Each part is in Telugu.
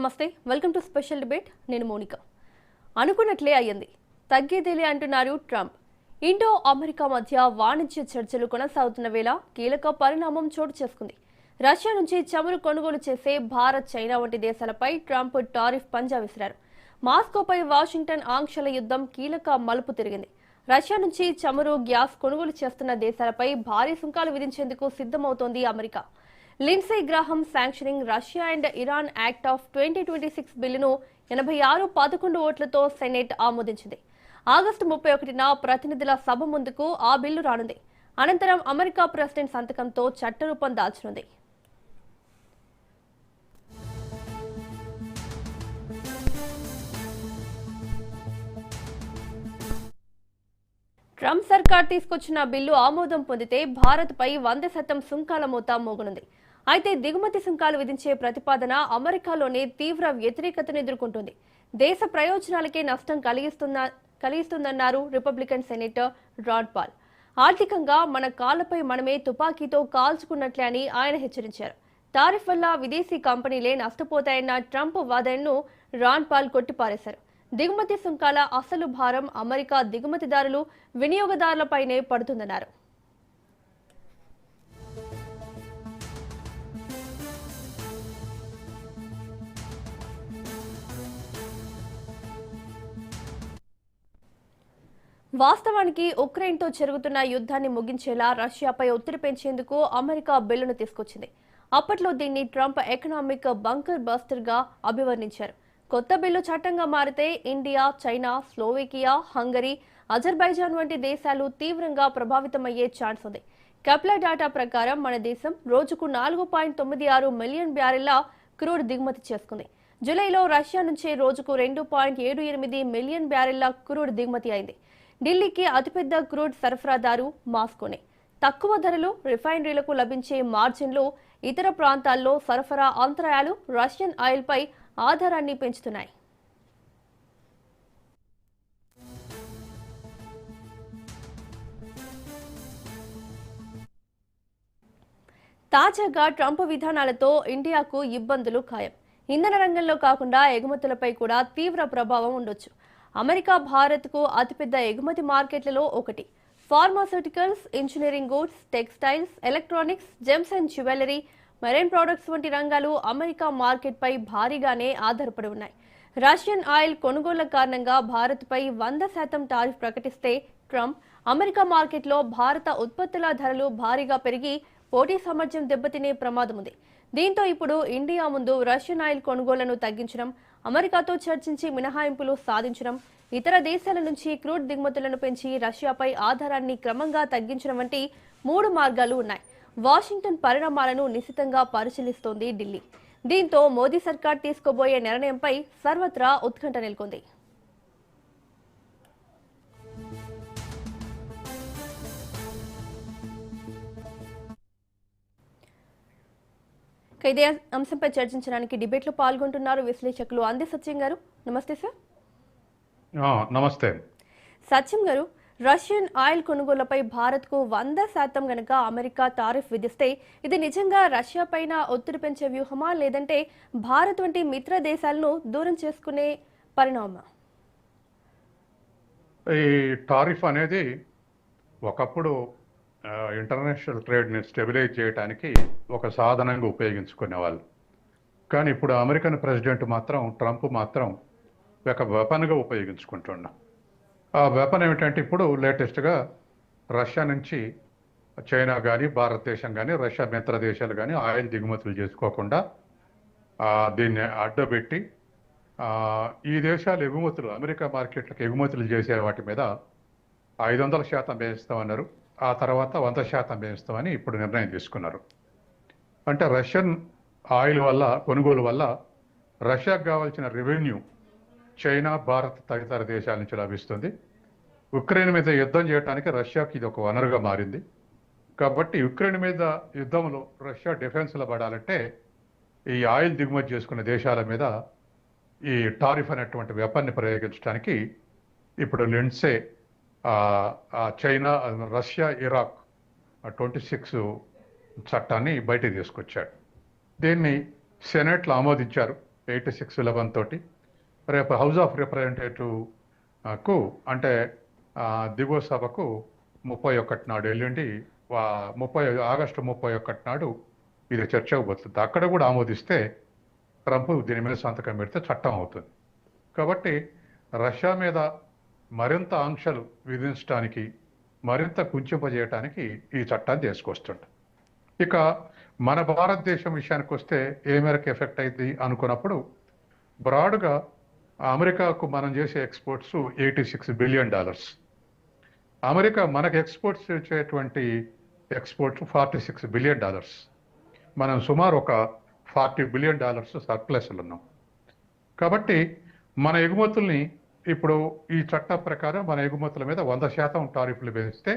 నమస్తే, వెల్కమ్ టు స్పెషల్ డిబేట్. నేను మోనిక. అనుకున్నట్లే అయ్యింది, తగ్గేదేలే అంటున్నారు ట్రంప్. ఇండో అమెరికా మధ్య వాణిజ్య చర్చలు కొనసాగుతున్న వేళ కీలక పరిణామం చోటు చేసుకుంది. రష్యా నుంచి చమురు కొనుగోలు చేసే భారత్, చైనా వంటి దేశాలపై ట్రంప్ టారిఫ్ పంజా విసిరారు. మాస్కోపై వాషింగ్టన్ ఆంక్షల యుద్ధం కీలక మలుపు తిరిగింది. రష్యా నుంచి చమురు, గ్యాస్ కొనుగోలు చేస్తున్న దేశాలపై భారీ సుంకాలు విధించేందుకు సిద్ధమవుతోంది America. Lindsay Graham sanctioning Russia and Iran act of 2026 బిల్లును 86-11 ఓట్లతో సెనెట్ ఆమోదించింది. ఆగస్టు 31న ప్రతినిధుల సభ ముందుకు ఆ బిల్లు రానుంది. అనంతరం అమెరికా ప్రెసిడెంట్ సంతకంతో చట్టరూపం దాల్చనుంది. ట్రంప్ సర్కార్ తీసుకొచ్చిన బిల్లు ఆమోదం పొందితే భారత్పై 100% సుంకాల మోత మోగనుంది. అయితే దిగుమతి సుంకాలు విధించే ప్రతిపాదన అమెరికాలోనే తీవ్ర వ్యతిరేకతను ఎదుర్కొంటుంది. దేశ ప్రయోజనాలకే నష్టం కలిగిస్తుందన్నారు రిపబ్లికన్ సెనేటర్ రాన్ పాల్. ఆర్థికంగా మన కాళ్లపై మనమే తుపాకీతో కాల్చుకున్నట్లే అని ఆయన హెచ్చరించారు. టారిఫ్ వల్ల విదేశీ కంపెనీలే నష్టపోతాయన్న ట్రంప్ వాదనను రాన్ పాల్ కొట్టిపారేశారు. దిగుమతి సుంకాల అసలు భారం అమెరికా దిగుమతిదారులు, వినియోగదారులపైనే పడుతుందన్నారు. వాస్తవానికి ఉక్రెయిన్తో జరుగుతున్న యుద్ధాన్ని ముగించేలా రష్యాపై ఒత్తిడి పెంచేందుకు అమెరికా బిల్లును తీసుకొచ్చింది. అప్పట్లో దీన్ని ట్రంప్ ఎకనామిక్ బంకర్ బస్టర్గా అభివర్ణించారు. కొత్త బిల్లు చట్టంగా మారితే India, China, Slovakia, Hungary, Azerbaijan వంటి దేశాలు తీవ్రంగా ప్రభావితమయ్యే ఛాన్స్ ఉంది. కెప్లర్ డాటా ప్రకారం మన దేశం రోజుకు 4.96 మిలియన్ బ్యారెళ్ల క్రూడ్ దిగుమతి చేసుకుంది. జూలైలో రష్యా నుంచే రోజుకు 2.78 మిలియన్ బ్యారెళ్ల క్రూడ్ దిగుమతి అయింది. ఢిల్లీకి అతిపెద్ద క్రూడ్ సరఫరాదారు మాస్కోనే. తక్కువ ధరలు, రిఫైనరీలకు లభించే మార్జిన్లు, ఇతర ప్రాంతాల్లో సరఫరా అంతరాయాలు రష్యన్ ఆయిల్పై ఆధారాన్ని పెంచుతున్నాయి. తాజాగా ట్రంప్ విధానాలతో ఇండియాకు ఇబ్బందులు ఖాయం. ఇంధన రంగంలో కాకుండా ఎగుమతులపై కూడా తీవ్ర ప్రభావం ఉండొచ్చు. అమెరికా భారత్కు అతిపెద్ద ఎగుమతి మార్కెట్లలో ఒకటి. Pharmaceuticals, engineering goods, textiles, electronics, gems and jewellery, marine products వంటి రంగాలు అమెరికా మార్కెట్పై భారీగానే ఆధారపడి ఉన్నాయి. రష్యన్ ఆయిల్ కొనుగోళ్ల కారణంగా భారత్పై 100% టారిఫ్ ప్రకటిస్తే ట్రంప్ అమెరికా మార్కెట్లో భారత ఉత్పత్తుల ధరలు భారీగా పెరిగి పోటీ సామర్థ్యం దెబ్బతినే ప్రమాదం ఉంది. దీంతో ఇప్పుడు ఇండియా ముందు రష్యన్ ఆయిల్ కొనుగోళ్లను తగ్గించడం, అమెరికాతో చర్చించి మినహాయింపులు సాధించడం, ఇతర దేశాల నుంచి క్రూడ్ దిగుమతులను పెంచి రష్యాపై ఆధారాన్ని క్రమంగా తగ్గించడం వంటి 3 మార్గాలు ఉన్నాయి. వాషింగ్టన్ పరిణామాలను నిశితంగా పరిశీలిస్తోంది ఢిల్లీ. దీంతో మోదీ సర్కార్ తీసుకోబోయే నిర్ణయంపై సర్వత్రా ఉత్కంఠ నెలకొంది. ఇదే అంశంపై చర్చించడానికి డిబేట్లో పాల్గొంటున్నారు విశ్లేషకులు అంది సత్యం గారు. నమస్తే సార్. నమస్తే సత్యం గారు, రష్యన్ ఆయిల్ కొనుగోళ్లపై భారత్కు 100% గనక అమెరికా టారిఫ్ విధిస్తే ఇది నిజంగా రష్యా పైన ఒత్తిడి పెంచే వ్యూహమా, లేదంటే భారత్ వంటి మిత్ర దేశాలను దూరం చేసుకునే పరిణామా? ఈ టారిఫ్ అనేది ఒకప్పుడు ఇంటర్నేషనల్ ట్రేడ్ని స్టెబిలైజ్ చేయడానికి ఒక సాధనంగా ఉపయోగించుకునేవాళ్ళు. కానీ ఇప్పుడు అమెరికన్ ప్రెసిడెంట్ మాత్రం, ట్రంప్ మాత్రం ఒక వెపన్గా ఉపయోగించుకుంటున్నాం. ఆ వెపన్ ఏమిటంటే ఇప్పుడు లేటెస్ట్గా రష్యా నుంచి చైనా కానీ, భారతదేశం కానీ, రష్యా మిత్ర దేశాలు కానీ ఆయిల్ దిగుమతులు చేసుకోకుండా దీన్ని అడ్డబెట్టి ఈ దేశాలు ఎగుమతులు, అమెరికా మార్కెట్లకు ఎగుమతులు చేసే వాటి మీద 500% వేయిస్తామన్నారు. ఆ తర్వాత 100% వేయిస్తామని ఇప్పుడు నిర్ణయం తీసుకున్నారు. అంటే రష్యన్ ఆయిల్ వల్ల, కొనుగోలు వల్ల రష్యాకు కావాల్సిన రెవెన్యూ చైనా, భారత్ తదితర దేశాల నుంచి లభిస్తుంది. ఉక్రెయిన్ మీద యుద్ధం చేయడానికి రష్యాకి ఇది ఒక వనరుగా మారింది. కాబట్టి ఉక్రెయిన్ మీద యుద్ధంలో రష్యా డిఫెన్స్లో పడాలంటే ఈ ఆయిల్ దిగుమతి చేసుకునే దేశాల మీద ఈ టారిఫ్ అనేటువంటి వెపన్ని ప్రయోగించడానికి ఇప్పుడు లిండ్సే చైనా, రష్యా, ఇరాక్ 26 చట్టాన్ని బయటకు తీసుకొచ్చాడు. దీన్ని సెనెట్లో ఆమోదించారు. 86-11 తోటి. రేపు హౌస్ ఆఫ్ రిప్రజెంటేటివ్ కు అంటే దిగువ సభకు 31 నాడు ఎల్లుండి 31 ఆగస్టు నాడు ఇది చర్చకు పోతుంది. అక్కడ కూడా ఆమోదిస్తే ట్రంప్ దీని మీద సంతకం పెడితే చట్టం అవుతుంది. కాబట్టి రష్యా మీద మరింత ఆంక్షలు విధించడానికి, మరింత కుంచింపజేయడానికి ఈ చట్టాన్ని తీసుకొస్తుంది. ఇక మన భారతదేశం విషయానికి వస్తే ఏ మేరకు ఎఫెక్ట్ అయింది అనుకున్నప్పుడు, బ్రాడ్గా అమెరికాకు మనం చేసే ఎక్స్పోర్ట్స్ $86 బిలియన్. అమెరికా మనకు ఎక్స్పోర్ట్స్ చేసేటువంటి ఎక్స్పోర్ట్స్ $46 బిలియన్. మనం సుమారు ఒక $40 బిలియన్ సర్ప్లస్లు ఉన్నాం. కాబట్టి మన ఎగుమతుల్ని ఇప్పుడు ఈ చట్టం ప్రకారం మన ఎగుమతుల మీద 100% టారిఫ్లు వేస్తే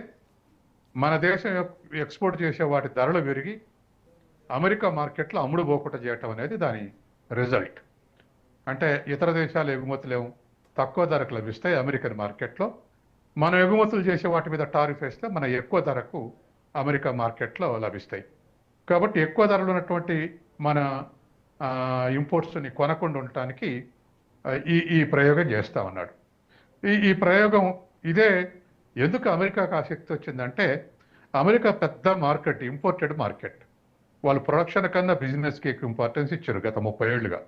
మన దేశం ఎక్స్పోర్ట్ చేసే వాటి ధరలు పెరిగి అమెరికా మార్కెట్లో అమ్ముడు పోకుండా చేయటం అనేది దాని రిజల్ట్. అంటే ఇతర దేశాల ఎగుమతులేమో తక్కువ ధరకు లభిస్తాయి అమెరికన్ మార్కెట్లో, మనం ఎగుమతులు చేసే వాటి మీద టారిఫ్ వేస్తే మన ఎక్కువ ధరకు అమెరికా మార్కెట్లో లభిస్తాయి. కాబట్టి ఎక్కువ ధరలు ఉన్నటువంటి మన ఇంపోర్ట్స్ని కొనకుండా ఉండటానికి ఈ ప్రయోగం చేస్తా ఉన్నాడు. ఈ ప్రయోగం ఇదే. ఎందుకు అమెరికాకు ఆసక్తి వచ్చిందంటే, అమెరికా పెద్ద మార్కెట్, ఇంపోర్టెడ్ మార్కెట్. వాళ్ళు ప్రొడక్షన్ కన్నా బిజినెస్కి ఎక్కువ ఇంపార్టెన్స్ ఇచ్చారు గత 30 ఏళ్ళుగా.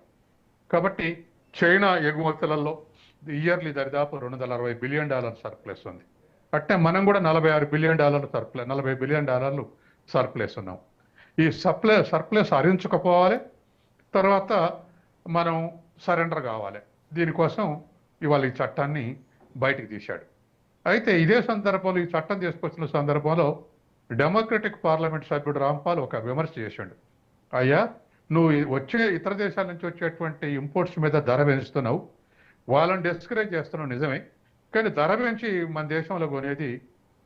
కాబట్టి చైనా ఎగుమతులలో ఇయర్లీ దరిదాపు $260 బిలియన్ సర్ప్లస్ ఉంది. అట్టే మనం కూడా $46 బిలియన్ సర్ప్లస్, $40 బిలియన్ సర్ప్లస్ ఉన్నాం. ఈ సర్ప్లస్ హరించకపోవాలి, తర్వాత మనం సరెండర్ కావాలి. దీనికోసం ఇవాళ ఈ చట్టాన్ని బయటికి తీశాడు. అయితే ఇదే సందర్భంలో, ఈ చట్టం తీసుకొచ్చిన సందర్భంలో డెమోక్రటిక్ పార్లమెంట్ సభ్యుడు రాంపాల్ ఒక విమర్శ చేశాడు. అయ్యా, నువ్వు వచ్చే ఇతర దేశాల నుంచి వచ్చేటువంటి ఇంపోర్ట్స్ మీద ధర పెంచుతున్నావు, వాళ్ళని డిస్కరేజ్ చేస్తున్నావు నిజమే, కానీ ధర పెంచి మన దేశంలో కొనేది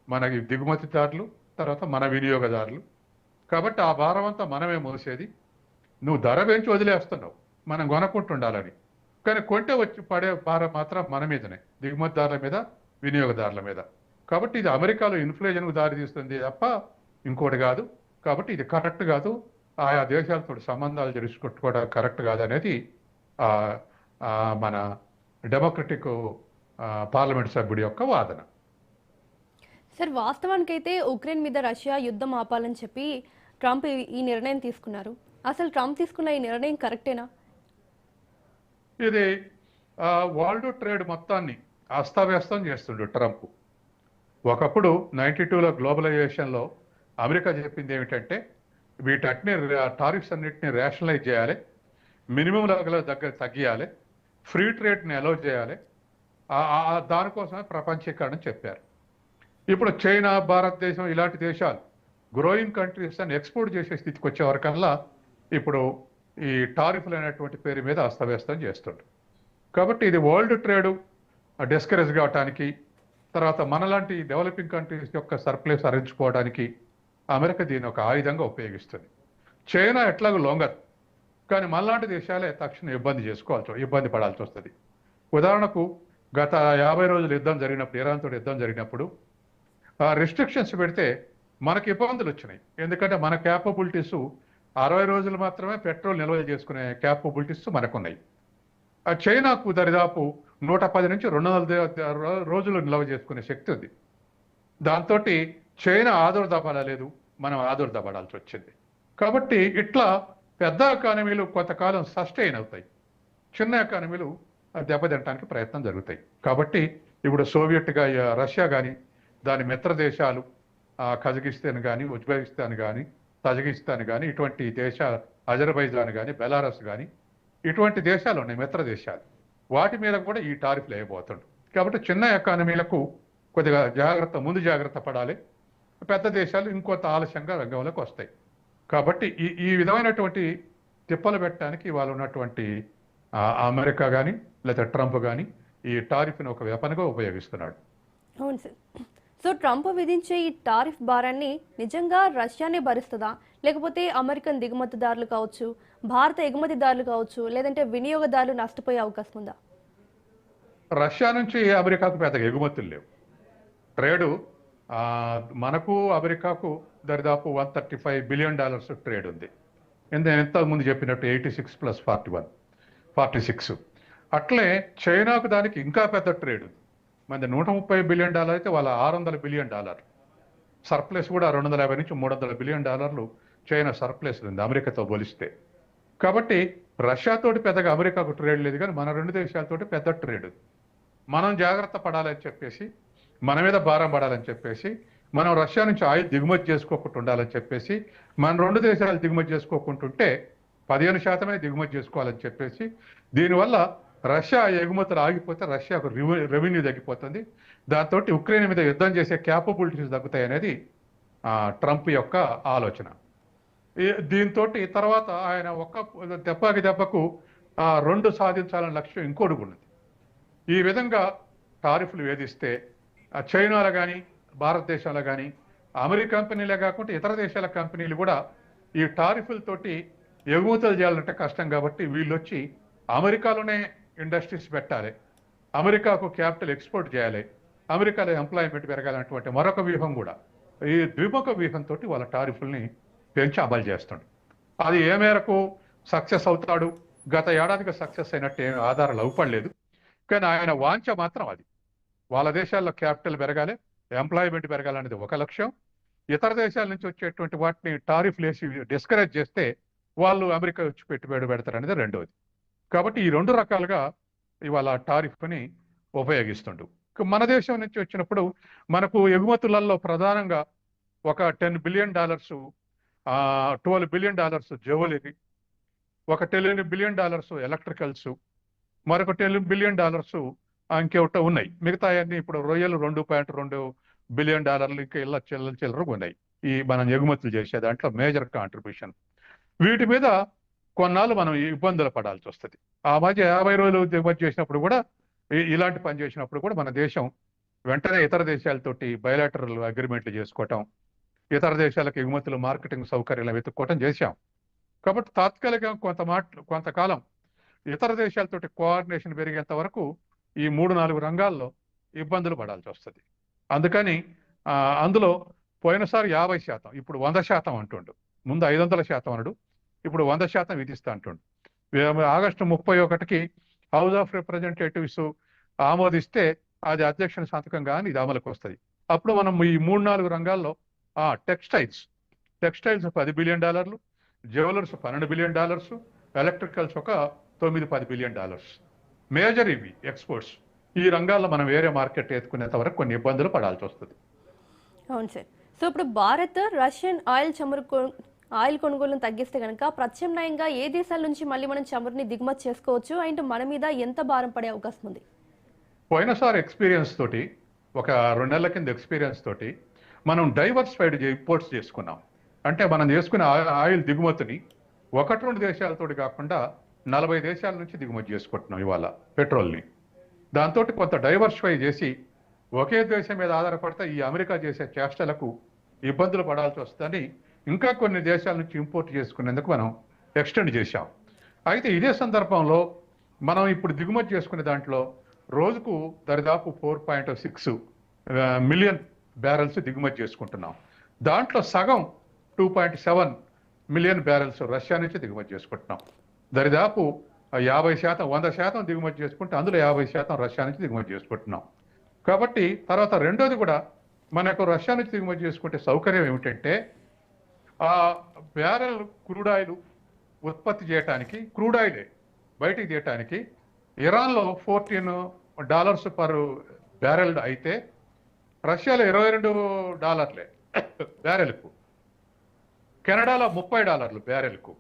మన దిగుమతిదారులు, తర్వాత మన వినియోగదారులు. కాబట్టి ఆ భారం అంతా మనమే మోసేది. నువ్వు ధర పెంచి వదిలేస్తున్నావు మనం కొనుక్కుంటుండాలని, కానీ కొంటే వచ్చి పడే భారం మాత్రం మన మీదనే, దిగుమతిదారుల మీద, వినియోగదారుల మీద. కాబట్టి ఇది అమెరికాలో ఇన్ఫ్లేషన్కు దారి తీస్తుంది తప్ప ఇంకోటి కాదు. కాబట్టి ఇది కరెక్ట్ కాదు, ఆయా దేశాలతో సంబంధాలు జరుపుకోవడం కరెక్ట్ కాదు అనేది మన డెమోక్రటిక్ పార్లమెంట్ సభ్యుడి యొక్క వాదన. సార్, వాస్తవానికైతే ఉక్రెయిన్ మీద రష్యా యుద్ధం ఆపాలని చెప్పి ట్రంప్ ఈ నిర్ణయం తీసుకున్నారు. అసలు ట్రంప్ తీసుకున్న ఈ నిర్ణయం కరెక్టేనా? ఇది వరల్డ్ ట్రేడ్ మొత్తాన్ని అస్తవ్యస్తం చేస్తుండు ట్రంప్. ఒకప్పుడు 92లో గ్లోబలైజేషన్లో అమెరికా చెప్పింది ఏమిటంటే, వీటన్ని టారిఫ్స్ అన్నిటిని రేషనలైజ్ చేయాలి, మినిమం లెవెల్ దగ్గర తగ్గియాలి, ఫ్రీ ట్రేడ్ని అలౌ చేయాలి, దానికోసమే ప్రపంచీకరణ చెప్పారు. ఇప్పుడు చైనా, భారతదేశం ఇలాంటి దేశాలు గ్రోయింగ్ కంట్రీస్ అని ఎక్స్పోర్ట్ చేసే స్థితికి వచ్చేవరకల్లా ఇప్పుడు ఈ టారిఫ్లు అనేటువంటి పేరు మీద అస్తవ్యస్తం చేస్తుండ్రు. కాబట్టి ఇది వరల్డ్ ట్రేడ్ డిస్కరేజ్ కావటానికి, తర్వాత మనలాంటి డెవలపింగ్ కంట్రీస్ యొక్క సర్ప్లస్ హరించుకోవడానికి అమెరికా దీన్ని ఒక ఆయుధంగా ఉపయోగిస్తుంది. చైనా ఎట్లాగో లొంగదు, కానీ మనలాంటి దేశాలే తక్షణం ఇబ్బంది పడాల్సి వస్తుంది. ఉదాహరణకు గత 50 రోజులు యుద్ధం జరిగినప్పుడు, ఇరాన్తో యుద్ధం జరిగినప్పుడు రిస్ట్రిక్షన్స్ పెడితే మనకి ఇబ్బందులు వచ్చినాయి. ఎందుకంటే మన క్యాపబిలిటీస్ 60 రోజులు మాత్రమే పెట్రోల్ నిల్వ చేసుకునే క్యాపబిలిటీస్ మనకున్నాయి. చైనాకు దరిదాపు 110 నుంచి 200 రోజులు నిల్వ చేసుకునే శక్తి ఉంది. దాంతో చైనా ఆదుర్దాపడలేదు, మనం ఆదుర్దాపడాల్సి వచ్చింది. కాబట్టి ఇట్లా పెద్ద ఎకానమీలు కొంతకాలం సస్టైన్ అవుతాయి, చిన్న ఎకానమీలు దెబ్బతినడానికి ప్రయత్నం జరుగుతాయి. కాబట్టి ఇప్పుడు సోవియట్గా రష్యా కానీ, దాని మిత్ర దేశాలు కజకిస్తాన్ కానీ, ఉజ్బెకిస్తాన్ కానీ, తజకిస్తాన్ కానీ, ఇటువంటి దేశాలు, అజర్బైజాన్ కానీ, బెలారస్ కానీ, ఇటువంటి దేశాలు ఉన్నాయి మిత్ర దేశాలు. వాటి మీద కూడా ఈ టారిఫ్లు వేయబోతుండ్రు. కాబట్టి చిన్న ఎకానమీలకు కొద్దిగా ముందు జాగ్రత్త పడాలి. పెద్ద దేశాలు ఇంకొంత ఆలస్యంగా రంగంలోకి వస్తాయి. కాబట్టి ఈ విధమైనటువంటి తిప్పలు పెట్టడానికి వాళ్ళు ఉన్నటువంటి అమెరికా కానీ లేదా ట్రంప్ కానీ ఈ టారిఫ్ని ఒక వెపన్గా ఉపయోగిస్తున్నాడు. అవును సార్. సో ట్రంప్ విధించే ఈ టారిఫ్ భారాన్ని నిజంగా రష్యానే భరిస్తుందా, లేకపోతే అమెరికన్ దిగుమతిదారులు కావచ్చు, భారత ఎగుమతిదారులు కావచ్చు, లేదంటే వినియోగదారులు నష్టపోయే అవకాశం ఉందా? రష్యా నుంచి అమెరికాకు పెద్దగా ఎగుమతులు లేవు. ట్రేడు మనకు అమెరికాకు దరిదాపు $135 బిలియన్ ట్రేడ్ ఉంది. నేను ఇంతకుముందు చెప్పినట్టు 86 + 41. 46. అట్లే చైనాకు దానికి ఇంకా పెద్ద ట్రేడ్ ఉంది. మన $130 బిలియన్ అయితే వాళ్ళ $600 బిలియన్ సర్ప్లస్ కూడా 250 నుంచి $300 బిలియన్ చైనా సర్ప్లస్ ఉంది అమెరికాతో పోలిస్తే. కాబట్టి రష్యాతోటి పెద్దగా అమెరికాకు ట్రేడ్ లేదు, కానీ మన రెండు దేశాలతోటి పెద్ద ట్రేడ్. మనం జాగ్రత్త పడాలని చెప్పేసి, మన మీద భారం పడాలని చెప్పేసి, మనం రష్యా నుంచి ఆయిల్ దిగుమతి చేసుకోకుండా ఉండాలని చెప్పేసి, మన రెండు దేశాలు దిగుమతి చేసుకోకుంటుంటే 15% దిగుమతి చేసుకోవాలని చెప్పేసి, దీనివల్ల రష్యా ఎగుమతులు ఆగిపోతే రష్యాకు రెవెన్యూ తగ్గిపోతుంది. దాంతో ఉక్రెయిన్ మీద యుద్ధం చేసే క్యాపబిలిటీస్ తగ్గుతాయి అనేది ట్రంప్ యొక్క ఆలోచన. దీంతో తర్వాత ఆయన ఒక్క దెబ్బకు రెండు సాధించాలనే లక్ష్యం ఇంకోటి ఉన్నది. ఈ విధంగా టారిఫ్లు వేధిస్తే చైనాలో కానీ భారతదేశంలో కానీ అమెరికా కంపెనీలే కాకుండా ఇతర దేశాల కంపెనీలు కూడా ఈ టారిఫ్లతోటి ఎగుమతులు చేయాలంటే కష్టం. కాబట్టి వీళ్ళు వచ్చి అమెరికాలోనే ఇండస్ట్రీస్ పెట్టాలి, అమెరికాకు క్యాపిటల్ ఎక్స్పోర్ట్ చేయాలి, అమెరికాలో ఎంప్లాయ్మెంట్ పెరగాలన్నటువంటి మరొక వ్యూహం కూడా, ఈ ద్విముఖ వ్యూహంతో వాళ్ళ టారిఫ్ల్ని పెంచి అమలు చేస్తుండ్రు. అది ఏ మేరకు సక్సెస్ అవుతాడు, గత ఏడాదిగా సక్సెస్ అయినట్టు ఏమి ఆధారాలు అవ్వలేదు. కానీ ఆయన వాంఛ మాత్రం అది. వాళ్ళ దేశాల్లో క్యాపిటల్ పెరగాలి, ఎంప్లాయ్మెంట్ పెరగాలనేది ఒక లక్ష్యం. ఇతర దేశాల నుంచి వచ్చేటువంటి వాటిని టారిఫ్లు వేసి డిస్కరేజ్ చేస్తే వాళ్ళు అమెరికా వచ్చి పెట్టుబడి పెడతారు అనేది రెండవది. కాబట్టి ఈ రెండు రకాలుగా ఇవాళ టారిఫ్ని ఉపయోగిస్తుండు. మన దేశం నుంచి వచ్చినప్పుడు మనకు ఎగుమతులలో ప్రధానంగా ఒక $10 బిలియన్, $12 బిలియన్ జ్యువెలరీ, ఒక $10 బిలియన్ ఎలక్ట్రికల్స్, మరొక $10 బిలియన్ ఇంకేట ఉన్నాయి. మిగతా అన్ని ఇప్పుడు రొయ్యలు $2.2 బిలియన్ ఇంకా ఇలా చిల్లర ఉన్నాయి. ఈ మనం ఎగుమతులు చేసే దాంట్లో మేజర్ కాంట్రిబ్యూషన్. వీటి మీద కొన్నాళ్ళు మనం ఇబ్బందులు పడాల్సి వస్తుంది. ఆ మధ్య 50 రోజులు దిగుమతి చేసినప్పుడు కూడా, ఇలాంటి పని చేసినప్పుడు కూడా మన దేశం వెంటనే ఇతర దేశాలతోటి బయలాటరల్ అగ్రిమెంట్లు చేసుకోవటం, ఇతర దేశాలకు ఎగుమతులు మార్కెటింగ్ సౌకర్యాలు వెతుక్కోవటం చేశాం. కాబట్టి తాత్కాలికంగా కొంతకాలం ఇతర దేశాలతోటి కోఆర్డినేషన్ పెరిగేంత వరకు ఈ 3-4 రంగాల్లో ఇబ్బందులు పడాల్సి వస్తుంది. అందుకని అందులో పోయినసారి 50%, ఇప్పుడు 100% అంటుండు. ముందు 500% అనడు, ఇప్పుడు 100% విధిస్తా అంటుండు. ఆగస్టు 31కి హౌస్ ఆఫ్ రిప్రజెంటేటివ్స్ ఆమోదిస్తే అది అధ్యక్షుని సంతకం కానీ ఇది అమలుకు వస్తుంది. అప్పుడు మనం ఈ 3-4 రంగాల్లో textiles $10 billion, jewellers $12 billion, electricals ఒక $9-10 బిలియన్ మేజర్ ఇవి ఎక్స్పోర్ట్స్. ఈ రంగాల్లో మనం వేరే మార్కెట్ ఎత్తుకునేంత వరకు కొన్ని ఇబ్బందులు పడాల్సి వస్తుంది. అవును సార్. సో ఇప్పుడు భారత్ రష్యన్ ఆయిల్ కొనుగోలును తగ్గిస్తే కనుక ప్రత్యామ్నాయంగా ఏ దేశాల నుంచి మళ్ళీ మనం చమురుని దిగుమతి చేసుకోవచ్చు, అండ్ మన మీద ఎంత భారం పడే అవకాశం ఉంది? పోయినసారి ఎక్స్పీరియన్స్ తోటి, ఒక 2 నెలల కింద ఎక్స్పీరియన్స్ తోటి మనం డైవర్సిఫైడ్ ఇంపోర్ట్స్ చేసుకున్నాం. అంటే మనం చేసుకునే ఆయిల్ దిగుమతిని 1-2 దేశాలతోటి కాకుండా 40 దేశాల నుంచి దిగుమతి చేసుకుంటున్నాం ఇవాళ పెట్రోల్ని. దాంతో కొంత డైవర్సిఫై చేసి ఒకే దేశం మీద ఆధారపడితే ఈ అమెరికా చేసే చేష్టలకు ఇబ్బందులు పడాల్సి వస్తుందని ఇంకా కొన్ని దేశాల నుంచి ఇంపోర్ట్ చేసుకునేందుకు మనం ఎక్స్టెండ్ చేశాం. అయితే ఇదే సందర్భంలో మనం ఇప్పుడు దిగుమతి చేసుకునే దాంట్లో రోజుకు దరిదాపు 4.6 మిలియన్ బ్యారెల్స్ దిగుమతి చేసుకుంటున్నాం. దాంట్లో సగం 2.7 మిలియన్ బ్యారెల్స్ రష్యా నుంచి దిగుమతి చేసుకుంటున్నాం. దరిదాపు 50%, 100% దిగుమతి చేసుకుంటే అందులో 50% రష్యా నుంచి దిగుమతి చేసుకుంటున్నాం. కాబట్టి తర్వాత రెండోది కూడా మనకు రష్యా నుంచి దిగుమతి చేసుకుంటే సౌకర్యం ఏమిటంటే, ఆ బ్యారెల్ క్రూడ్ ఆయిల్ ఉత్పత్తి చేయడానికి, క్రూడ్ ఆయిలే బయటికి తీయటానికి ఇరాన్లో $14 పర్ బ్యారెల్ అయితే రష్యాలో $22 బ్యారెల్కు, కెనడాలో $30 బ్యారెల్కు,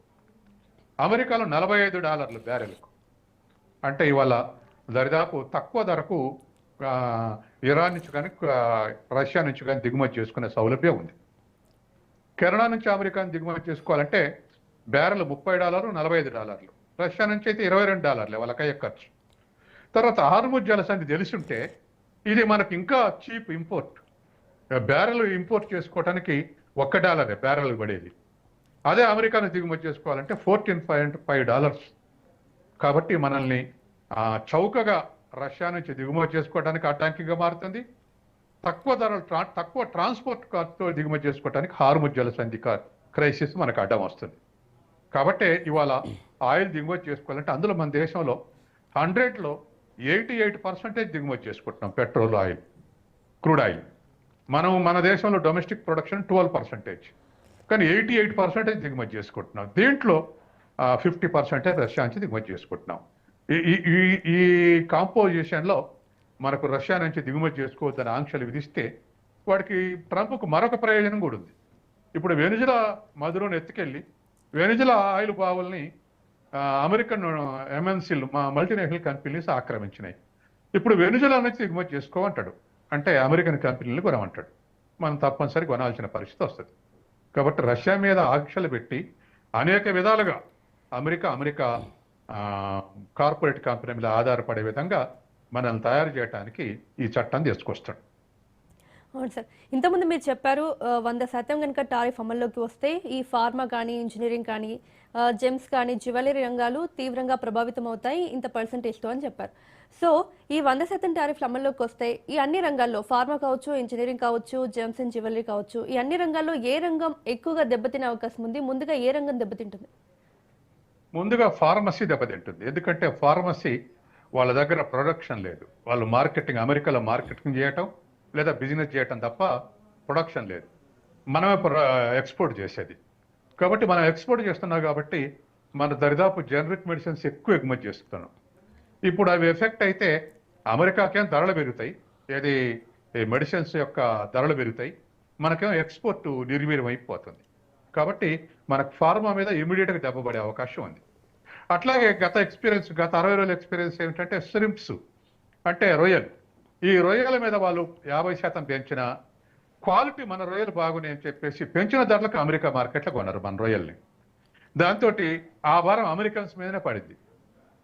అమెరికాలో $45 బ్యారెల్కు. అంటే ఇవాళ దరిదాపు తక్కువ ధరకు ఇరాన్ నుంచి కానీ రష్యా నుంచి కానీ దిగుమతి చేసుకునే సౌలభ్యం ఉంది. కెనడా నుంచి అమెరికాని దిగుమతి చేసుకోవాలంటే బ్యారెల్ $30, $45. రష్యా నుంచి అయితే $22 వాళ్ళకయ్యే ఖర్చు. తర్వాత హార్ముజ్ జలసంధి తెలిసుంటే ఇది మనకి ఇంకా చీప్ ఇంపోర్ట్. బ్యారెల్ ఇంపోర్ట్ చేసుకోవడానికి $1 బ్యారెల్ పడేది. అదే అమెరికాను దిగుమతి చేసుకోవాలంటే $14.5. కాబట్టి మనల్ని చౌకగా రష్యా నుంచి దిగుమతి చేసుకోవడానికి అడ్డంకిగా మారుతుంది. తక్కువ ట్రాన్స్పోర్ట్ ఖర్చుతో దిగుమతి చేసుకోవడానికి హార్ముజ్ జలసంధి క్రైసిస్ మనకు అడ్డం వస్తుంది. కాబట్టే ఇవాళ ఆయిల్ దిగుమతి చేసుకోవాలంటే అందులో మన దేశంలో 100లో 88% దిగుమతి చేసుకుంటున్నాం పెట్రోల్ ఆయిల్, క్రూడ్ ఆయిల్. మన దేశంలో డొమెస్టిక్ ప్రొడక్షన్ 12%, కానీ 88% దిగుమతి చేసుకుంటున్నాం. దీంట్లో 50% రష్యా నుంచి దిగుమతి చేసుకుంటున్నాం. ఈ ఈ ఈ- ఈ కాంపోజిషన్లో మనకు రష్యా నుంచి దిగుమతి చేసుకోవద్దని ఆంక్షలు విధిస్తే వాడికి ట్రంప్కు మరొక ప్రయోజనం కూడా ఉంది. ఇప్పుడు వెనిజులా మధురను ఎత్తుకెళ్ళి వెనిజులా ఆయిల్ బావుల్ని అమెరికన్ ఎంఎన్సీలు, మా మల్టీనేషనల్ కంపెనీస్ ఆక్రమించినాయి. ఇప్పుడు వెనిజులా నుంచి దిగుమతి చేసుకోమంటాడు, అంటే అమెరికన్ కంపెనీలు కొనమంటాడు. మనం తప్పనిసరి కొనాల్సిన పరిస్థితి వస్తుంది. కాబట్టి రష్యా మీద ఆంక్షలు పెట్టి అనేక విధాలుగా అమెరికా కార్పొరేట్ కంపెనీ మీద ఆధారపడే విధంగా మనల్ని తయారు చేయడానికి ఈ చట్టం తీసుకొస్తాడు. అవును సార్, ఇంతకుముందు మీరు చెప్పారు 100% కనుక టారిఫ్ అమల్లోకి వస్తే ఈ ఫార్మా కానీ, ఇంజనీరింగ్ కానీ, జెమ్స్ కానీ, జ్యువెలరీ రంగాలు తీవ్రంగా ప్రభావితం అవుతాయి ఇంత పర్సంటేజ్తో అని చెప్పారు. సో ఈ 100% టారిఫ్లు అమల్లోకి వస్తే ఈ అన్ని రంగాల్లో, ఫార్మా కావచ్చు, ఇంజనీరింగ్ కావచ్చు, జెమ్స్ అండ్ జ్యువెలరీ కావచ్చు, ఈ అన్ని రంగాల్లో ఏ రంగం ఎక్కువగా దెబ్బతినే అవకాశం ఉంది? ముందుగా ఏ రంగం దెబ్బతింటుంది? ముందుగా ఫార్మసీ దెబ్బతింటుంది. ఎందుకంటే ఫార్మసీ వాళ్ళ దగ్గర ప్రొడక్షన్ లేదు. వాళ్ళు మార్కెటింగ్, అమెరికాలో మార్కెటింగ్ చేయటం లేదా బిజినెస్ చేయటం తప్ప ప్రొడక్షన్ లేదు. మనమే ఎక్స్పోర్ట్ చేసేది. కాబట్టి మనం ఎక్స్పోర్ట్ చేస్తున్నాం కాబట్టి మన దరిదాపు జనరిక్ మెడిసిన్స్ ఎక్కువ ఎగుమతి చేస్తున్నాం. ఇప్పుడు అవి ఎఫెక్ట్ అయితే అమెరికాకేం ధరలు పెరుగుతాయి, ఏది ఈ మెడిసిన్స్ యొక్క ధరలు పెరుగుతాయి, మనకేమో ఎక్స్పోర్ట్ నిర్వీర్యం అయిపోతుంది. కాబట్టి మనకు ఫార్మా మీద ఇమీడియట్గా దెబ్బపడే అవకాశం ఉంది. అట్లాగే గత 60 రోజుల ఎక్స్పీరియన్స్ ఏమిటంటే శ్రింప్స్, అంటే రొయ్యలు. ఈ రొయ్యల మీద వాళ్ళు 50% పెంచిన క్వాలిటీ, మన రొయ్యలు బాగున్నాయి అని చెప్పేసి పెంచిన ధరలకు అమెరికా మార్కెట్లో కొన్నారు మన రొయ్యల్ని. దాంతో ఆ భారం అమెరికన్స్ మీదనే పడింది.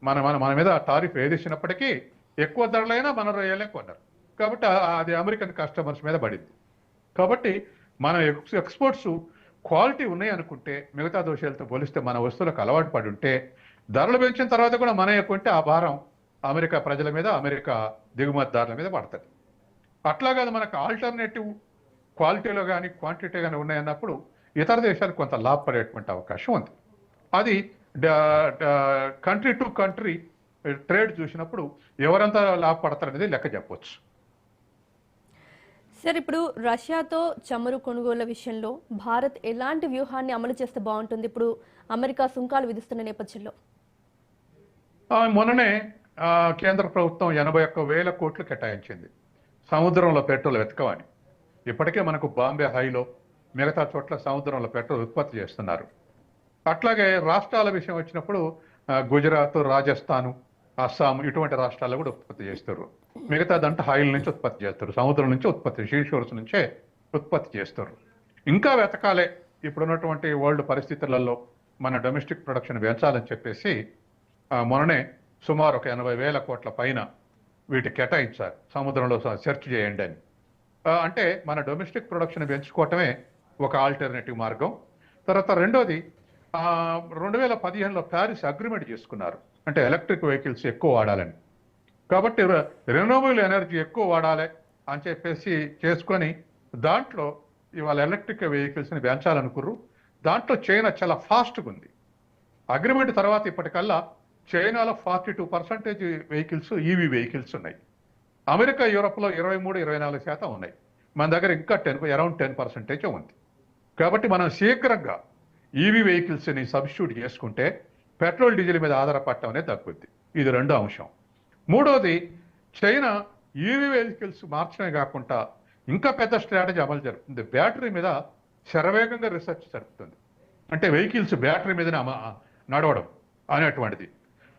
మన మీద టారిఫ్ ఏదిచ్చినప్పటికీ ఎక్కువ ధరలైనా మన రొయ్యలే కొన్నారు. కాబట్టి అది అమెరికన్ కస్టమర్స్ మీద పడింది. కాబట్టి మన ఎక్స్పోర్ట్స్ క్వాలిటీ ఉన్నాయి అనుకుంటే, మిగతా దోషాలతో పోలిస్తే మన వస్తువులకు అలవాటు పడి ఉంటే, ధరలు పెంచిన తర్వాత కూడా మన కొంటే ఆ భారం అమెరికా ప్రజల మీద, అమెరికా దిగుమతిదారుల మీద పడుతుంది. అట్లా కాదు, మనకు ఆల్టర్నేటివ్ క్వాలిటీలో కానీ క్వాంటిటీ కానీ ఉన్నాయన్నప్పుడు ఇతర దేశాలకు కొంత లాభపడేటువంటి అవకాశం ఉంది. అది కంట్రీ టు కంట్రీ ట్రేడ్ చూసినప్పుడు ఎవరంతా లాభపడతారనేది లెక్క చెప్పవచ్చు. సార్, ఇప్పుడు రష్యాతో చమురు కొనుగోళ్ల విషయంలో భారత్ ఎలాంటి వ్యూహాన్ని అమలు చేస్తే బాగుంటుంది ఇప్పుడు అమెరికా సుంకాలు విధిస్తున్న నేపథ్యంలో? మొన్ననే కేంద్ర ప్రభుత్వం 81,000 కోట్లు కేటాయించింది సముద్రంలో పెట్రోల్ వెతకమని. ఇప్పటికే మనకు బాంబే హైలో, మిగతా చోట్ల సముద్రంలో పెట్రోల్ ఉత్పత్తి చేస్తున్నారు. అట్లాగే రాష్ట్రాల విషయం వచ్చినప్పుడు గుజరాత్, రాజస్థాను, అస్సాం ఇటువంటి రాష్ట్రాల్లో కూడా ఉత్పత్తి చేస్తారు. మిగతా దంట ఆయిల్ నుంచి ఉత్పత్తి చేస్తారు, సముద్రం నుంచి ఉత్పత్తి, సీషోర్స్ నుంచే ఉత్పత్తి చేస్తారు. ఇంకా వెతకాలే. ఇప్పుడున్నటువంటి వరల్డ్ పరిస్థితులలో మన డొమెస్టిక్ ప్రొడక్షన్ పెంచాలని చెప్పేసి మొన్ననే సుమారు ఒక 80,000 కోట్ల పైన వీటికి కేటాయించారు, సముద్రంలో సెర్చ్ చేయండి అని. అంటే మన డొమెస్టిక్ ప్రొడక్షన్ పెంచుకోవటమే ఒక ఆల్టర్నేటివ్ మార్గం. తర్వాత రెండోది, 2015లో ప్యారిస్ అగ్రిమెంట్ చేసుకున్నారు, అంటే ఎలక్ట్రిక్ వెహికల్స్ ఎక్కువ వాడాలని. కాబట్టి రెన్యూవబుల్ ఎనర్జీ ఎక్కువ వాడాలి అని చెప్పేసి చేసుకొని దాంట్లో ఇవాళ ఎలక్ట్రిక్ వెహికల్స్ని పెంచాలనుకుర్రు. దాంట్లో చైనా చాలా ఫాస్ట్గా ఉంది. అగ్రిమెంట్ తర్వాత ఇప్పటికల్లా చైనాలో 42% వెహికల్స్ ఈవీ వెహికల్స్ ఉన్నాయి. అమెరికా, యూరోప్లో 23-24% ఉన్నాయి. మన దగ్గర ఇంకా అరౌండ్ 10% ఉంది. కాబట్టి మనం శీఘ్రంగా ఈవీ వెహికల్స్ని సబ్స్టిట్యూట్ చేసుకుంటే పెట్రోల్, డీజిల్ మీద ఆధారపడటం అనేది తగ్గుద్ది. ఇది రెండో అంశం. మూడోది, చైనా ఈవీ వెహికల్స్ మార్చడమే కాకుండా ఇంకా పెద్ద స్ట్రాటజీ అమలు జరుపుతుంది. బ్యాటరీ మీద శరవేగంగా రీసెర్చ్ జరుపుతుంది. అంటే వెహికల్స్ బ్యాటరీ మీదనే నడవడం అనేటువంటిది.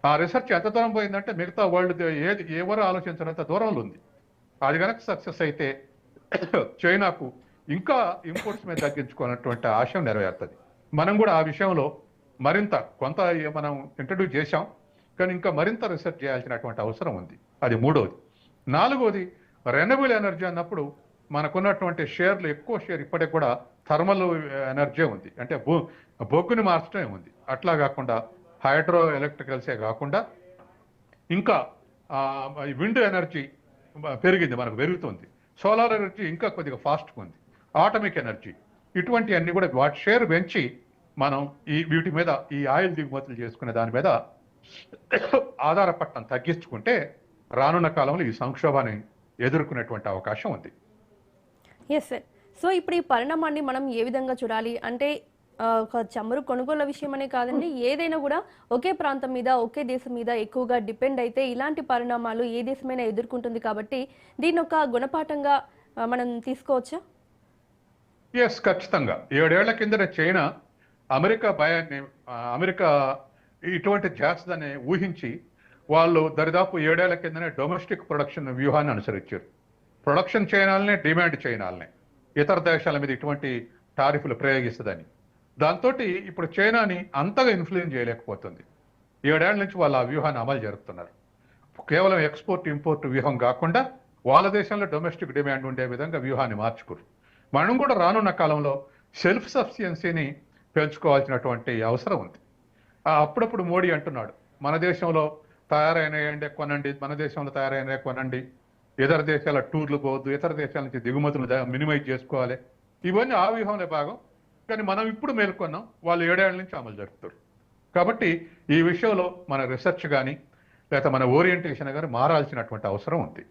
ఆ రీసెర్చ్ ఎంత దూరం పోయిందంటే మిగతా వరల్డ్ ఎవరు ఆలోచించినంత దూరంలో ఉంది. అది కనుక సక్సెస్ అయితే చైనాకు ఇంకా ఇంపోర్ట్స్ మీద తగ్గించుకున్నటువంటి ఆశయం నెరవేరుతుంది. మనం కూడా ఆ విషయంలో మరింత కొంత మనం ఇంట్రడ్యూస్ చేశాం, కానీ ఇంకా మరింత రీసెర్చ్ చేయాల్సినటువంటి అవసరం ఉంది. అది మూడోది. నాలుగోది, రెన్యూవబుల్ ఎనర్జీ అన్నప్పుడు మనకున్నటువంటి షేర్లు, ఎక్కువ షేర్ ఇప్పటికి కూడా థర్మల్ ఎనర్జీ ఉంది, అంటే బొగ్గుని మార్చడమే ఉంది. అట్లా కాకుండా హైడ్రో ఎలక్ట్రికల్సే కాకుండా ఇంకా విండ్ ఎనర్జీ పెరిగింది, మనకు పెరుగుతుంది. సోలార్ ఎనర్జీ ఇంకా కొద్దిగా ఫాస్ట్గా ఉంది. ఆటమిక్ ఎనర్జీ, ఇటువంటి అన్ని కూడా వాటి షేర్ పెంచి మనం వీటి మీద ఈ ఆయిల్ దిగుమతులు చేసుకునే దాని మీద ఆధారపడటం తగ్గించుకుంటే రానున్న కాలంలో ఈ సంక్షోభాన్ని ఎదుర్కొనేటువంటి అవకాశం ఉంది. Yes sir. సో ఇప్పుడు ఈ పరిణామాన్ని మనం ఏ విధంగా చూడాలి అంటే ఒక చమురు కొనుగోలు విషయమనే కాదండి, ఏదైనా కూడా ఒకే ప్రాంతం మీద ఒకే దేశం మీద ఎక్కువగా డిపెండ్ అయితే ఇలాంటి పరిణామాలు ఏ దేశమైనా ఎదుర్కొంటుంది. కాబట్టి దీన్ని ఒక గుణపాఠంగా మనం తీసుకోవచ్చా? ఎస్, ఖచ్చితంగా. 7 ఏళ్ల కిందట చైనా అమెరికా భయాన్ని అమెరికా ఇటువంటి చేస్తుందని ఊహించి వాళ్ళు దరిదాపు 7 ఏళ్ల కిందనే డొమెస్టిక్ ప్రొడక్షన్ వ్యూహాన్ని అనుసరించారు. ప్రొడక్షన్ చైనాలనే, డిమాండ్ చైనాలనే, ఇతర దేశాల మీద ఇటువంటి టారిఫ్లు ప్రయోగిస్తుందని. దాంతో ఇప్పుడు చైనాని అంతగా ఇన్ఫ్లుయెన్స్ చేయలేకపోతుంది. 7 ఏళ్ల నుంచి వాళ్ళు ఆ వ్యూహాన్ని అమలు జరుపుతున్నారు. కేవలం ఎక్స్పోర్ట్ ఇంపోర్ట్ వ్యూహం కాకుండా వాళ్ళ దేశంలో డొమెస్టిక్ డిమాండ్ ఉండే విధంగా వ్యూహాన్ని మార్చుకోరు. మనం కూడా రానున్న కాలంలో సెల్ఫ్ సఫిషియన్సీని పెంచుకోవాల్సినటువంటి అవసరం ఉంది. అప్పుడప్పుడు మోడీ అంటున్నాడు, మన దేశంలో తయారైన కొనండి, మన దేశంలో తయారైన కొనండి, ఇతర దేశాల టూర్లు పోవద్దు, ఇతర దేశాల నుంచి దిగుమతులు మినిమైజ్ చేసుకోవాలి. ఇవన్నీ ఆ వ్యూహంలో భాగం. కానీ మనం ఇప్పుడు మేల్కొన్నాం, వాళ్ళు 7 ఏళ్ల నుంచి అమలు జరుపుతారు. కాబట్టి ఈ విషయంలో మన రీసెర్చ్ కానీ లేదా మన ఓరియంటేషన్ కానీ మారాల్సినటువంటి అవసరం ఉంది.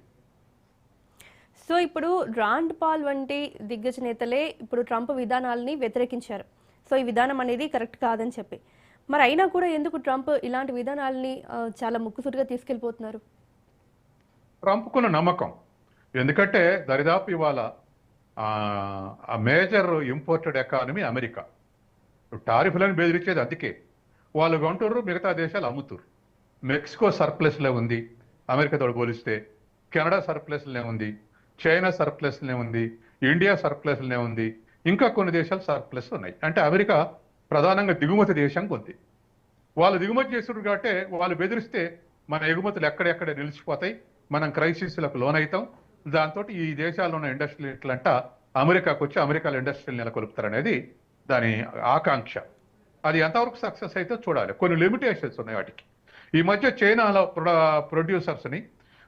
సో ఇప్పుడు రాండ్ పాల్ వంటి దిగ్గజ నేతలే ఇప్పుడు ట్రంప్ విధానాలని వ్యతిరేకించారు. సో ఈ విధానం అనేది కరెక్ట్ కాదని చెప్పి, మరి అయినా కూడా ఎందుకు ట్రంప్ ఇలాంటి విధానాలని చాలా ముక్కుసూటిగా తీసుకెళ్ళిపోతున్నారు? ట్రంప్కున్న నమ్మకం. ఎందుకంటే దరిదాపు ఇవాళ మేజర్ ఇంపోర్టెడ్ ఎకానమీ అమెరికా. టారిఫ్లను బెదిరించేది అందుకే. వాళ్ళు కొంటారు, మిగతా దేశాలు అమ్ముతారు. మెక్సికో సర్ప్లస్లే ఉంది అమెరికాతో పోలిస్తే, కెనడా సర్ప్లస్లే ఉంది, చైనా సర్ప్లస్లే ఉంది, ఇండియా సర్ప్లస్లే ఉంది, ఇంకా కొన్ని దేశాలు సర్ప్లస్ ఉన్నాయి. అంటే అమెరికా ప్రధానంగా దిగుమతి దేశంగా ఉంది. వాళ్ళు దిగుమతి చేస్తున్నారు కాబట్టి వాళ్ళు బెదిరిస్తే మన ఎగుమతులు ఎక్కడెక్కడ నిలిచిపోతాయి, మనం క్రైసిస్లకు లోనవుతాం. దాంతో ఈ దేశాల్లో ఉన్న ఇండస్ట్రియలిస్టులంట అమెరికాకు వచ్చి అమెరికాలో ఇండస్ట్రీలు నెలకొల్పుతారనేది దాని ఆకాంక్ష. అది ఎంతవరకు సక్సెస్ అయితే చూడాలి. కొన్ని లిమిటేషన్స్ ఉన్నాయి వాటికి. ఈ మధ్య చైనాలో ప్రొడ్యూసర్స్ని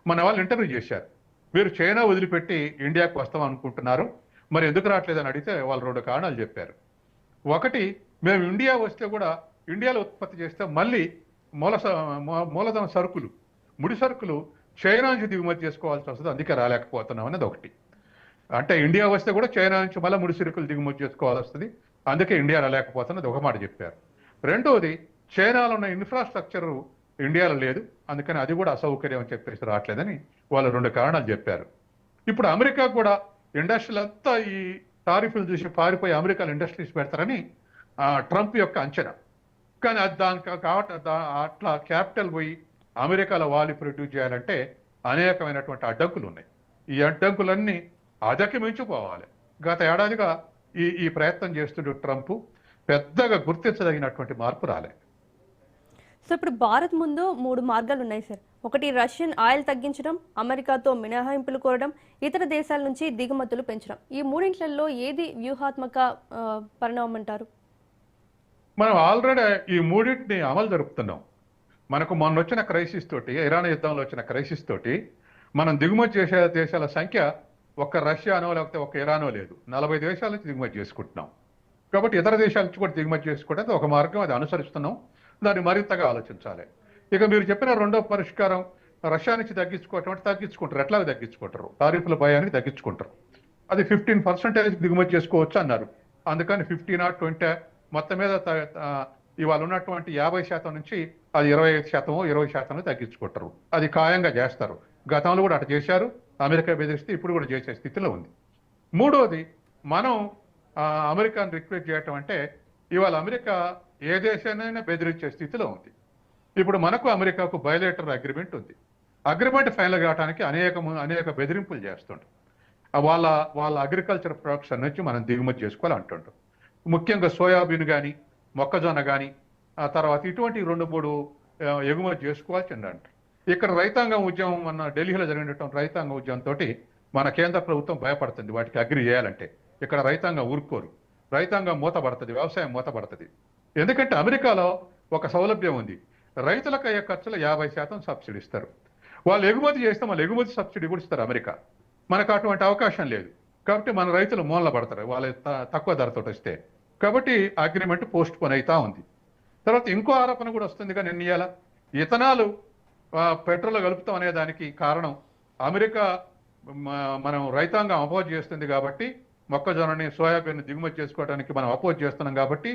మన వాళ్ళు ఇంటర్వ్యూ చేశారు. మీరు చైనా వదిలిపెట్టి ఇండియాకు వస్తాం అనుకుంటున్నారు, మరి ఎందుకు రావట్లేదని అడిగితే వాళ్ళు 2 కారణాలు చెప్పారు. ఒకటి, మేము ఇండియా వస్తే కూడా ఇండియాలో ఉత్పత్తి చేస్తే మళ్ళీ మూలధన సరుకులు, ముడి సరుకులు చైనా నుంచి దిగుమతి చేసుకోవాల్సి వస్తుంది, అందుకే రాలేకపోతున్నాం అనేది ఒకటి. అంటే ఇండియా వస్తే కూడా చైనా నుంచి మళ్ళీ ముడి సరుకులు దిగుమతి చేసుకోవాల్సి వస్తుంది, అందుకే ఇండియా రాలేకపోతున్నది ఒక మాట చెప్పారు. రెండవది, చైనాలో ఉన్న ఇన్ఫ్రాస్ట్రక్చర్ ఇండియాలో లేదు, అందుకని అది కూడా అసౌకర్యం అని చెప్పేసి రావట్లేదని వాళ్ళు 2 కారణాలు చెప్పారు. ఇప్పుడు అమెరికా కూడా ఇండస్ట్రీలు అంతా ఈ టారిఫ్లు చూసి పారిపోయి అమెరికాలో ఇండస్ట్రీస్ పెడతారని ట్రంప్ యొక్క అంచనా. కానీ అది అట్లా క్యాపిటల్ పోయి అమెరికాలో వాళ్ళు ప్రొడ్యూస్ చేయాలంటే అనేకమైనటువంటి అడ్డంకులు ఉన్నాయి. ఈ అడ్డంకులన్నీ అధిగమించిపోవాలి. గత ఏడాదిగా ఈ ప్రయత్నం చేస్తున్న ట్రంప్ పెద్దగా గుర్తించదగినటువంటి మార్పు రాలే. సో ఇప్పుడు భారత్ ముందు 3 మార్గాలు ఉన్నాయి సార్. ఒకటి, రష్యన్ ఆయిల్ తగ్గించడం, అమెరికాతో మినహాయింపులు కోరడం, ఇతర దేశాల నుంచి దిగుమతులు పెంచడం. ఈ మూడింట్లలో ఏది వ్యూహాత్మక పరిణామం అంటారు? మనం ఆల్రెడీ ఈ మూడింటిని అమలు జరుపుతున్నాం. మనకు మొన్న వచ్చిన క్రైసిస్ తోటి, ఇరాన్ యుద్ధంలో వచ్చిన క్రైసిస్ తోటి మనం దిగుమతి చేసే దేశాల సంఖ్య ఒక్క రష్యానో లేకపోతే ఒక ఇరానో లేదు, 40 దేశాల నుంచి దిగుమతి చేసుకుంటున్నాం. కాబట్టి ఇతర దేశాల నుంచి కూడా దిగుమతి చేసుకోవడానికి ఒక మార్గం, అది అనుసరిస్తున్నాం. దాన్ని మరింతగా ఆలోచించాలి. ఇక మీరు చెప్పిన రెండో పరిష్కారం రష్యా నుంచి తగ్గించుకుంటారు. ఎట్లాగ తగ్గించుకుంటారు? టారిఫ్ల భయానికి తగ్గించుకుంటారు. అది 15% దిగుమతి చేసుకోవచ్చు అన్నారు. అందుకని 15 or 20 మొత్తం మీద ఇవాళ ఉన్నటువంటి 50% నుంచి అది 25%, 20% తగ్గించుకుంటారు. అది ఖాయంగా చేస్తారు. గతంలో కూడా అటు చేశారు. అమెరికా బెదిరిస్తే ఇప్పుడు కూడా చేసే స్థితిలో ఉంది. మూడోది, మనం అమెరికాను రిక్వెస్ట్ చేయటం అంటే ఇవాళ అమెరికా ఏ దేశాన్నైనా బెదిరించే స్థితిలో ఉంది. ఇప్పుడు మనకు అమెరికాకు బయలేటర్ అగ్రిమెంట్ ఉంది. అగ్రిమెంట్ ఫైనల్ కావడానికి అనేక బెదిరింపులు చేస్తుంటారు. వాళ్ళ అగ్రికల్చర్ ప్రొడక్షన్ నుంచి మనం దిగుమతి చేసుకోవాలి అంటుంటాం. ముఖ్యంగా సోయాబీన్ కానీ, మొక్కజొన్న కానీ, ఆ తర్వాత ఇటువంటి 2-3 ఎగుమతి చేసుకోవాల్సి అంటారు. ఇక్కడ రైతాంగం ఉద్యమం మన ఢిల్లీలో జరిగినటువంటి రైతాంగ ఉద్యమంతో మన కేంద్ర ప్రభుత్వం భయపడుతుంది వాటికి అగ్రి చేయాలంటే. ఇక్కడ రైతాంగం ఊరుకోరు, రైతాంగం మూతపడుతుంది, వ్యవసాయం మూతపడుతుంది. ఎందుకంటే అమెరికాలో ఒక సౌలభ్యం ఉంది, రైతులకు అయ్యే ఖర్చులు 50% సబ్సిడీ ఇస్తారు. వాళ్ళు ఎగుమతి చేస్తే మళ్ళీ ఎగుమతి సబ్సిడీ కూడా ఇస్తారు అమెరికా. మనకు అటువంటి అవకాశం లేదు. కాబట్టి మన రైతులు మూలన పడతారు వాళ్ళ తక్కువ ధరతో వస్తే. కాబట్టి అగ్రిమెంట్ పోస్ట్ పోన్ అవుతా ఉంది. తర్వాత ఇంకో ఆరోపణ కూడా వస్తుంది కానీ ఇవాళ ఇథనాలు పెట్రోల్ కలుపుతాం అనే దానికి కారణం అమెరికా మనం రైతాంగం అపోజ్ చేస్తుంది కాబట్టి, మొక్కజొన్నని సోయాబీన్ దిగుమతి చేసుకోవడానికి మనం అపోజ్ చేస్తున్నాం కాబట్టి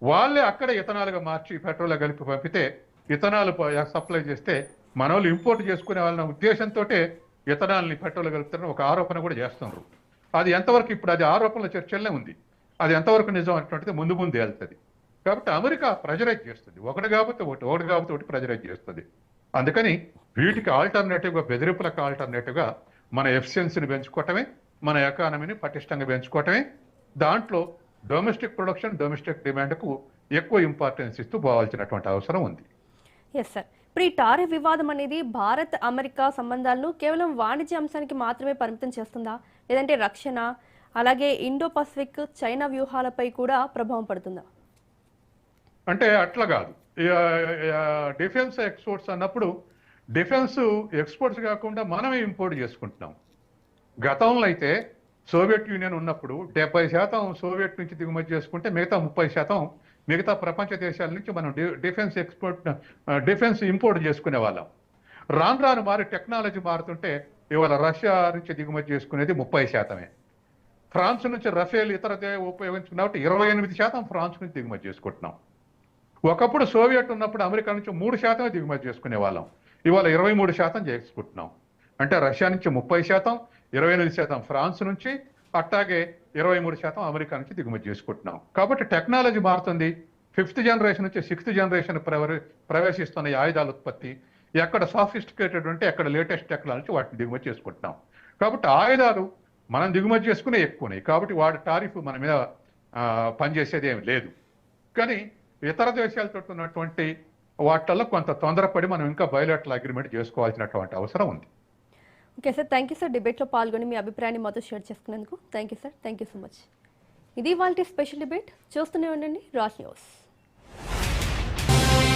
వాళ్ళే అక్కడ ఇథనాలుగా మార్చి పెట్రోల్ కలిపి పంపితే ఇథనాల్ సప్లై చేస్తే మన వాళ్ళు ఇంపోర్ట్ చేసుకునే వాళ్ళ ఉద్దేశంతో ఇథనాల్ని పెట్రోల్ కలుపుతారని ఒక ఆరోపణ కూడా చేస్తున్నారు. అది ఎంతవరకు ఇప్పుడు అది ఆరోపణల చర్చలనే ఉంది. అది ఎంతవరకు నిజం అటువంటిది ముందు ముందు వెళ్తుంది. కాబట్టి అమెరికా ప్రెజరైజ్ చేస్తుంది, ఒకటి కాకపోతే ఒకటి ప్రెజరైజ్ చేస్తుంది. అందుకని వీటికి ఆల్టర్నేటివ్గా, బెదిరింపులకు ఆల్టర్నేటివ్గా మన ఎఫిషియన్సీని పెంచుకోవటమే, మన ఎకానమీని పటిష్టంగా పెంచుకోవటమే, దాంట్లో డొమెస్టిక్ ప్రొడక్షన్, డొమెస్టిక్ డిమాండ్కు ఎక్కువ ఇంపార్టెన్స్ ఇస్తూ పోవాల్సినటువంటి అవసరం ఉంది. ఎస్ సార్, ఇప్పుడు ఈ టారిఫ్ వివాదం అనేది భారత్ అమెరికా సంబంధాలను కేవలం వాణిజ్య అంశానికి మాత్రమే పరిమితం చేస్తుందా, లేదంటే రక్షణ, అలాగే ఇండో పసిఫిక్, చైనా వ్యూహాలపై కూడా ప్రభావం పడుతుందా? అంటే అట్లా కాదు. డిఫెన్స్ ఎక్స్పోర్ట్స్ అన్నప్పుడు డిఫెన్స్ ఎక్స్పోర్ట్స్ కాకుండా మనమే ఇంపోర్ట్ చేసుకుంటున్నాం. గతంలో అయితే సోవియట్ యూనియన్ ఉన్నప్పుడు 70% సోవియట్ నుంచి దిగుమతి చేసుకుంటే మిగతా 30% మిగతా ప్రపంచ దేశాల నుంచి మనం డిఫెన్స్ ఇంపోర్ట్ చేసుకునే వాళ్ళం. రాను రాను మారి టెక్నాలజీ మారుతుంటే ఇవాళ రష్యా నుంచి దిగుమతి చేసుకునేది 30%. ఫ్రాన్స్ నుంచి రఫేల్ ఇతర ఉపయోగించుకున్న 28% ఫ్రాన్స్ నుంచి దిగుమతి చేసుకుంటున్నాం. ఒకప్పుడు సోవియట్ ఉన్నప్పుడు అమెరికా నుంచి 3% దిగుమతి చేసుకునే వాళ్ళం. ఇవాళ 23% చేసుకుంటున్నాం. అంటే రష్యా నుంచి 30%, 28% ఫ్రాన్స్ నుంచి, అట్లాగే 23% అమెరికా నుంచి దిగుమతి చేసుకుంటున్నాం. కాబట్టి టెక్నాలజీ మారుతుంది. 5th జనరేషన్ నుంచి 6th జనరేషన్ ప్రవేశిస్తున్న ఈ ఆయుధాల ఉత్పత్తి ఎక్కడ సాఫిస్టికేటెడ్ ఉంటే ఎక్కడ లేటెస్ట్ టెక్నాలజీ వాటిని దిగుమతి చేసుకుంటున్నాం. కాబట్టి ఆయుధాలు మనం దిగుమతి చేసుకునే ఎక్కువనాయి. కాబట్టి వాడి టారిఫ్ మన మీద పనిచేసేది ఏమి లేదు. కానీ ఇతర దేశాలతో ఉన్నటువంటి వాటిల్లో కొంత తొందరపడి మనం ఇంకా బయోలాటరల్ అగ్రిమెంట్ చేసుకోవాల్సినటువంటి అవసరం ఉంది. Okay sir, thank you sir. డిబేట్లో పాల్గొని మీ అభిప్రాయాన్ని మాతో షేర్ చేసుకునేందుకు thank you sir. Thank you so much. ఇది వాళ్ళ స్పెషల్ డిబేట్. చూస్తూనే ఉండండి రాజ్ న్యూస్.